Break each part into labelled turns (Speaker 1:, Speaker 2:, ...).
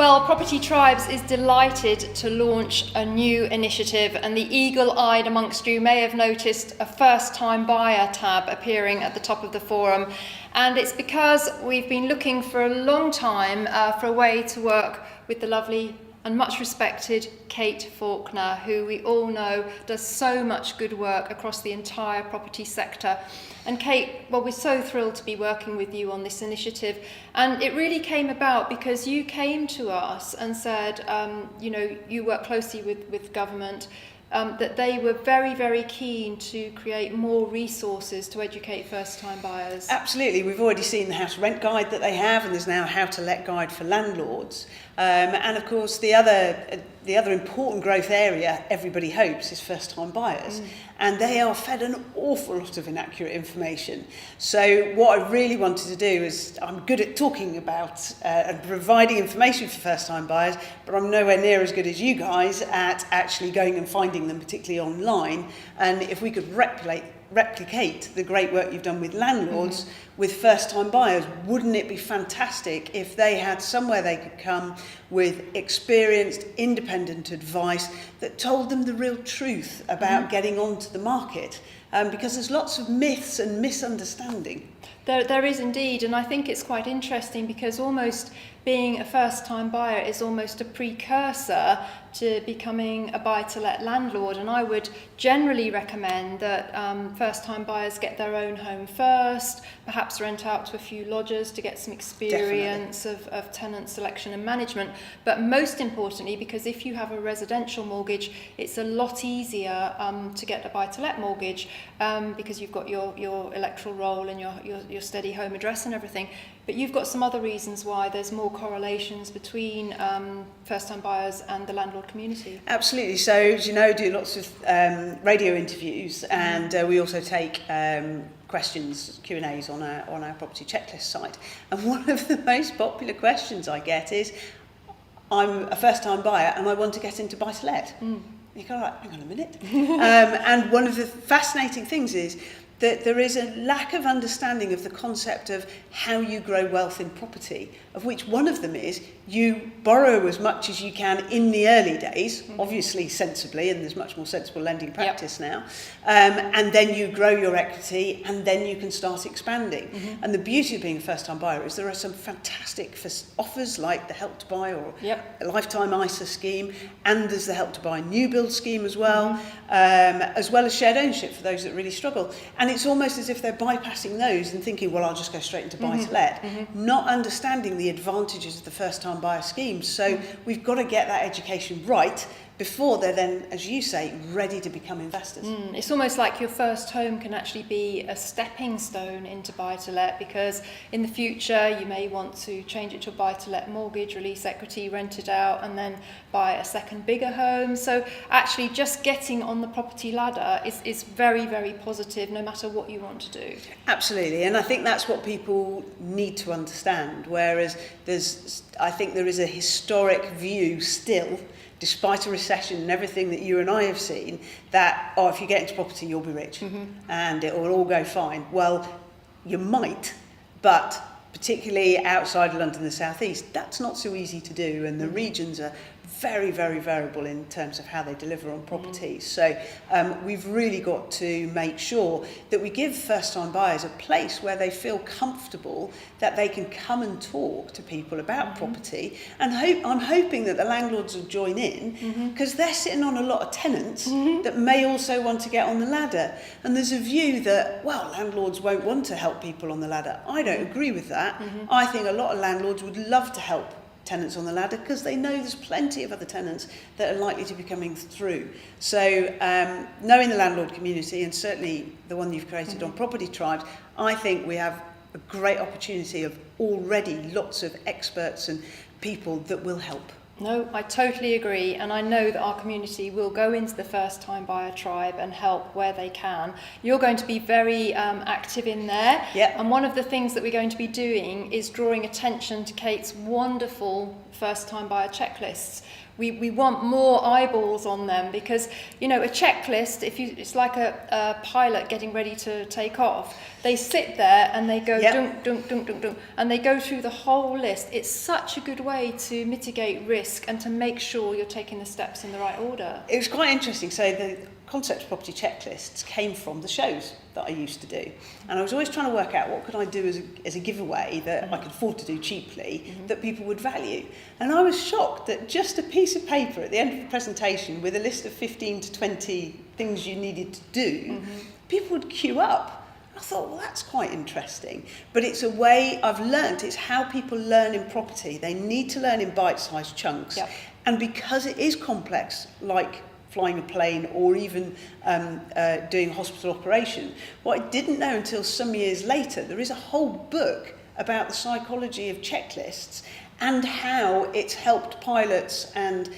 Speaker 1: Well, Property Tribes is delighted to launch a new initiative, and the eagle-eyed amongst you may have noticed a first-time buyer tab appearing at the top of the forum. And it's because we've been looking for a long time for a way to work with the lovely and much respected Kate Faulkner, who we all know does so much good work across the entire property sector. And Kate, well, we're so thrilled to be working with you on this initiative. And it really came about because you came to us and said, you work closely with government, that they were very, very keen to create more resources to educate first-time buyers.
Speaker 2: Absolutely. We've already seen the house rent guide that they have, and there's now a how to let guide for landlords. And of course, the other important growth area, everybody hopes, is first-time buyers. And they are fed an awful lot of inaccurate information. So what I really wanted to do is, I'm good at talking about and providing information for first-time buyers, but I'm nowhere near as good as you guys at actually going and finding them, particularly online. And if we could replicate the great work you've done with landlords with first-time buyers, wouldn't it be fantastic if they had somewhere they could come with experienced, independent advice that told them the real truth about getting onto the market? Because there's lots of myths and misunderstanding.
Speaker 1: There is indeed, and I think it's quite interesting because almost being a first-time buyer is almost a precursor to becoming a buy-to-let landlord. And I would generally recommend that first-time buyers get their own home first, perhaps rent out to a few lodgers to get some experience of tenant selection and management. But most importantly, because if you have a residential mortgage, it's a lot easier to get a buy-to-let mortgage because you've got your electoral roll and your steady home address and everything. But you've got some other reasons why there's more correlations between first-time buyers and the landlord community.
Speaker 2: Absolutely. So, as you know, do lots of radio interviews, and we also take questions, Q&As on our property checklist site. And one of the most popular questions I get is, I'm a first-time buyer and I want to get into buy-to-let. You go, right, hang on a minute. And one of the fascinating things is that there is a lack of understanding of the concept of how you grow wealth in property, of which one of them is you borrow as much as you can in the early days, obviously sensibly, and there's much more sensible lending practice now, and then you grow your equity, and then you can start expanding. And the beauty of being a first-time buyer is there are some fantastic offers like the Help to Buy or a Lifetime ISA scheme, and there's the Help to Buy new build scheme as well as shared ownership for those that really struggle. And it's almost as if they're bypassing those and thinking, well, I'll just go straight into buy-to-let, not understanding the advantages of the first-time buyer schemes. So we've got to get that education right before they're then, as you say, ready to become investors.
Speaker 1: It's almost like your first home can actually be a stepping stone into buy-to-let, because in the future you may want to change it to a buy-to-let mortgage, release equity, rent it out, and then buy a second bigger home. So actually just getting on the property ladder is very, very positive no matter what you want to do.
Speaker 2: Absolutely, and I think that's what people need to understand, whereas I think there is a historic view still, despite a recession and everything that you and I have seen, that, if you get into property, you'll be rich and it will all go fine. Well, you might, but particularly outside London, the southeast, that's not so easy to do, and the regions are very, very variable in terms of how they deliver on properties. So we've really got to make sure that we give first-time buyers a place where they feel comfortable that they can come and talk to people about property. And I'm hoping that the landlords will join in, because they're sitting on a lot of tenants that may also want to get on the ladder. And there's a view that, well, landlords won't want to help people on the ladder. I don't agree with that. I think a lot of landlords would love to help tenants on the ladder because they know there's plenty of other tenants that are likely to be coming through. So knowing the landlord community, and certainly the one you've created on Property Tribes, I think we have a great opportunity of already lots of experts and people that will help.
Speaker 1: No, I totally agree, and I know that our community will go into the first-time buyer tribe and help where they can. You're going to be very active in there, and one of the things that we're going to be doing is drawing attention to Kate's wonderful first-time buyer checklists, We want more eyeballs on them because, you know, a checklist, it's like a pilot getting ready to take off. They sit there and they go dunk, dunk, dunk, dunk, dunk, and they go through the whole list. It's such a good way to mitigate risk and to make sure you're taking the steps in the right order.
Speaker 2: It was quite interesting. So the concept of property checklists came from the shows that I used to do. And I was always trying to work out what could I do as a giveaway that I could afford to do cheaply that people would value. And I was shocked that just a piece of paper at the end of the presentation with a list of 15 to 20 things you needed to do, people would queue up. I thought, well, that's quite interesting. But it's a way I've learned, it's how people learn in property. They need to learn in bite-sized chunks.
Speaker 1: Yep.
Speaker 2: And because it is complex, like flying a plane or even doing a hospital operation, what I didn't know until some years later, there is a whole book about the psychology of checklists and how it's helped pilots and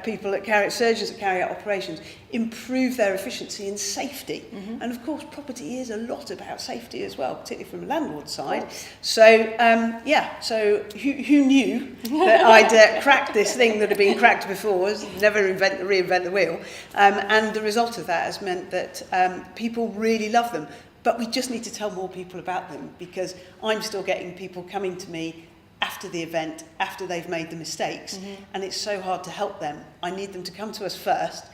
Speaker 2: people that surgeons that carry out operations improve their efficiency and safety. And of course, property is a lot about safety as well, particularly from a landlord side. So so who knew that I'd cracked this thing that had been cracked before, never reinvent the wheel. And the result of that has meant that people really love them. But we just need to tell more people about them, because I'm still getting people coming to me after the event, after they've made the mistakes, and it's so hard to help them. I need them to come to us first,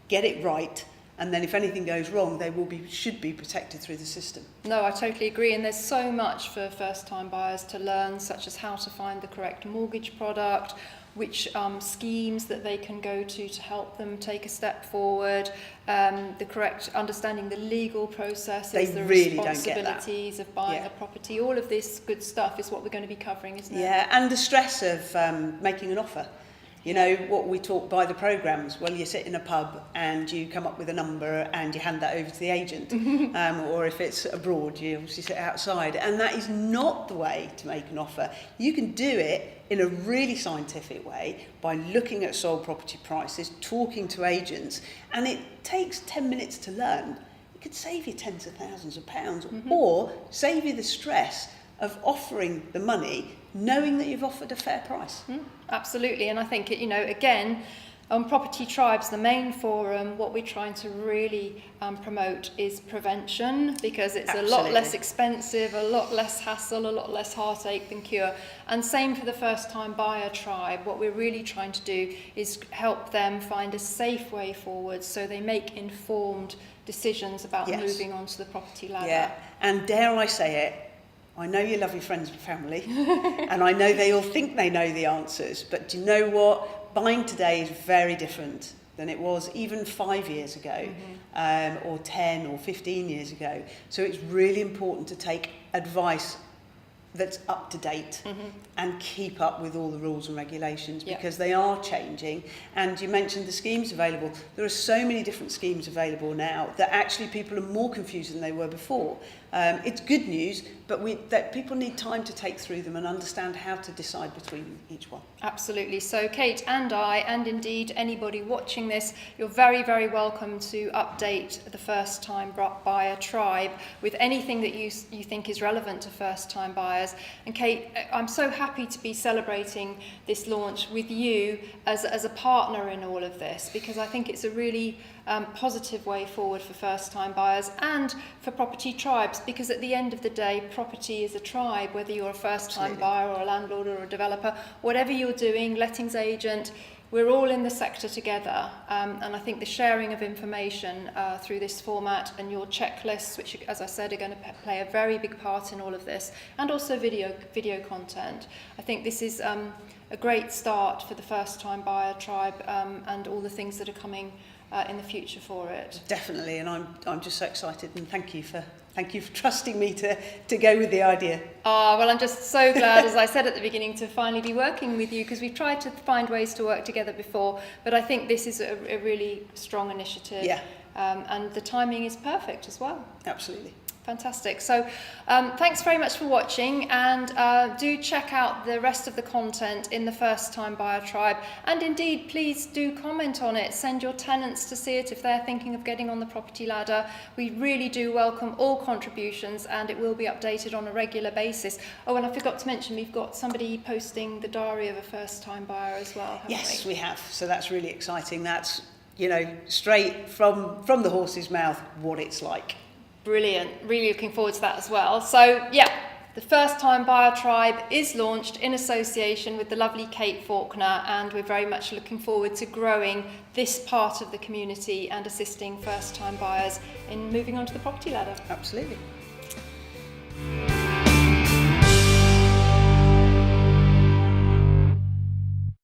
Speaker 2: get it right, and then if anything goes wrong, they should be protected through the system.
Speaker 1: No, I totally agree, and there's so much for first-time buyers to learn, such as how to find the correct mortgage product, which schemes that they can go to help them take a step forward, the correct understanding the legal processes, the
Speaker 2: really
Speaker 1: responsibilities of buying a property. All of this good stuff is what we're going to be covering, isn't it?
Speaker 2: Yeah, and the stress of making an offer. You know, what we taught by the programmes, well, you sit in a pub and you come up with a number and you hand that over to the agent. Or if it's abroad, you obviously sit outside. And that is not the way to make an offer. You can do it in a really scientific way by looking at sold property prices, talking to agents, and it takes 10 minutes to learn. It could save you tens of thousands of pounds, or save you the stress of offering the money knowing that you've offered a fair price.
Speaker 1: Absolutely, and I think, you know, again, on Property Tribes, the main forum, what we're trying to really promote is prevention, because it's a lot less expensive, a lot less hassle, a lot less heartache than cure. And same for the first-time buyer tribe. What we're really trying to do is help them find a safe way forward so they make informed decisions about moving on to the property ladder.
Speaker 2: Yeah, and dare I say it, I know you love your friends and family, and I know they all think they know the answers, but do you know what? Buying today is very different than it was even 5 years ago, or 10 or 15 years ago. So it's really important to take advice that's up to date and keep up with all the rules and regulations, because they are changing. And you mentioned the schemes available. There are so many different schemes available now that actually people are more confused than they were before. It's good news, but that people need time to take through them and understand how to decide between each one.
Speaker 1: Absolutely. So Kate and I, and indeed anybody watching this, you're very, very welcome to update the first-time buyer tribe with anything that you think is relevant to first-time buyers. And Kate, I'm so happy to be celebrating this launch with you as a partner in all of this, because I think it's a really positive way forward for first-time buyers and for property tribes, because at the end of the day, property is a tribe, whether you're a first-time buyer or a landlord or a developer, whatever you're doing, lettings agent, we're all in the sector together. And I think the sharing of information through this format and your checklists, which, as I said, are going to play a very big part in all of this, and also video content. I think this is a great start for the first-time buyer tribe and all the things that are coming in the future for it.
Speaker 2: Definitely, and I'm just so excited, and thank you for trusting me to go with the idea.
Speaker 1: Well, I'm just so glad, as I said at the beginning, to finally be working with you, because we've tried to find ways to work together before, but I think this is a really strong initiative. And the timing is perfect as well.
Speaker 2: Absolutely.
Speaker 1: fantastic. So thanks very much for watching, and do check out the rest of the content in the First Time Buyer Tribe, and indeed please do comment on it. Send your tenants to see it if they're thinking of getting on the property ladder. We really do welcome all contributions, and it will be updated on a regular basis. Oh, and I forgot to mention, we've got somebody posting the diary of a first time buyer as well, haven't
Speaker 2: Yes,
Speaker 1: we?
Speaker 2: we have. So that's really exciting. That's, you know, straight from the horse's mouth what it's like.
Speaker 1: Brilliant. Really looking forward to that as well. So yeah, the First Time Buyer Tribe is launched in association with the lovely Kate Faulkner, and we're very much looking forward to growing this part of the community and assisting first time buyers in moving onto the property ladder.
Speaker 2: Absolutely.